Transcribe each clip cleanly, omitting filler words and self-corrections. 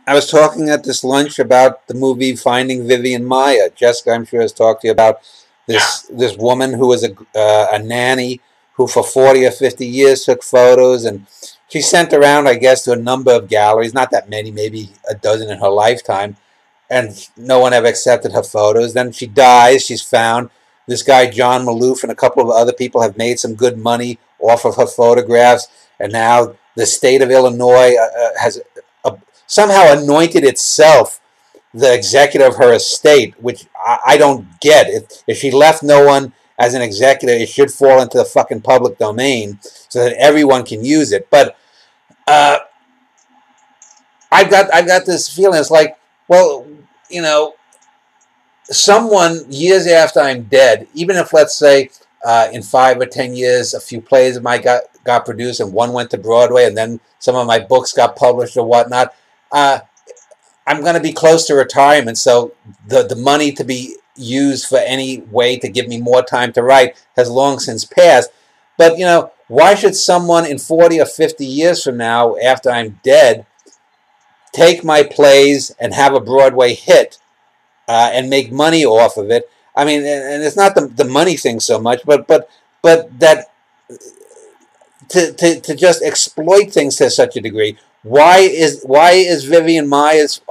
I was talking at this lunch about the movie Finding Vivian Maier. Jessica, I'm sure, has talked to you about this woman who was a nanny who for 40 or 50 years took photos, and she sent around, I guess, to a number of galleries, not that many, maybe a dozen in her lifetime, and no one ever accepted her photos. Then she dies. She's found. This guy, John Maloof, and a couple of other people have made some good money off of her photographs, and now the state of Illinois has somehow anointed itself the executor of her estate, which I don't get. If she left no one as an executor, it should fall into the fucking public domain so that everyone can use it. But I've got this feeling. It's like, well, you know, someone years after I'm dead, even if, let's say, in 5 or 10 years, a few plays of mine got produced and one went to Broadway, and then some of my books got published or whatnot, I'm going to be close to retirement, so the money to be used for any way to give me more time to write has long since passed. But, you know, why should someone in 40 or 50 years from now, after I'm dead, take my plays and have a Broadway hit and make money off of it? I mean, and it's not the money thing so much, but that to just exploit things to such a degree. Why is Vivian Maier's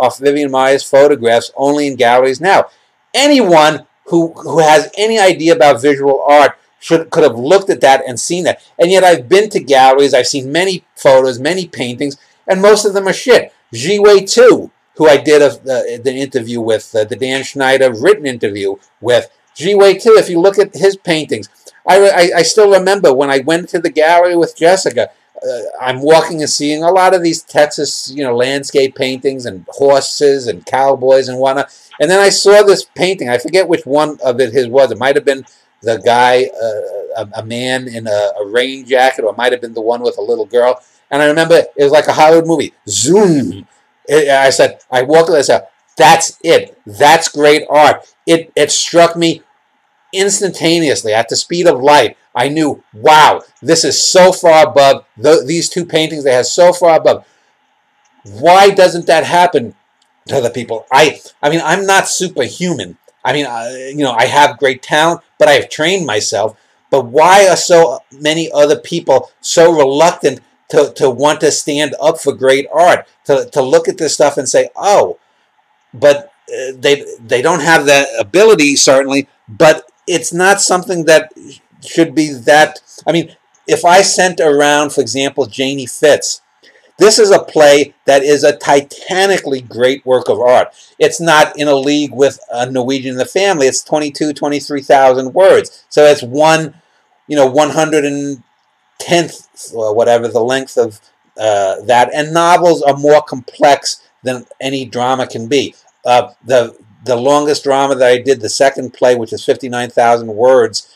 photographs only in galleries now? Anyone who has any idea about visual art could have looked at that and seen that. And yet I've been to galleries, I've seen many photos, many paintings, and most of them are shit. Jiwei Tu, who I did the interview with, the Dan Schneider written interview with. Jiwei Tu, if you look at his paintings, I still remember when I went to the gallery with Jessica, I'm walking and seeing a lot of these Texas, landscape paintings and horses and cowboys and whatnot. And then I saw this painting. I forget which one of his was. It might have been the guy, a man in a rain jacket, or it might have been the one with a little girl. And I remember it was like a Hollywood movie. Zoom. I walked away and said, that's it. That's great art. It struck me instantaneously at the speed of light. I knew, wow, this is so far above these two paintings. They have so far above. Why doesn't that happen to other people? I mean, I'm not superhuman. I mean, I have great talent, but I have trained myself. But why are so many other people so reluctant to want to stand up for great art, to look at this stuff and say, oh, but they don't have that ability, certainly, but it's not something that should be that. I mean, if I sent around, for example, Janie Fitz, this is a play that is a titanically great work of art. It's not in a league with a Norwegian in the Family. It's 23,000 words. So it's 110th or whatever the length of that. And novels are more complex than any drama can be. The longest drama that I did, the second play, which is 59,000 words,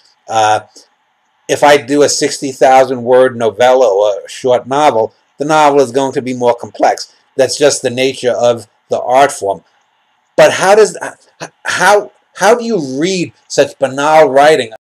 if I do a 60,000 word novella or a short novel, the novel is going to be more complex. That's just the nature of the art form. But how do you read such banal writing?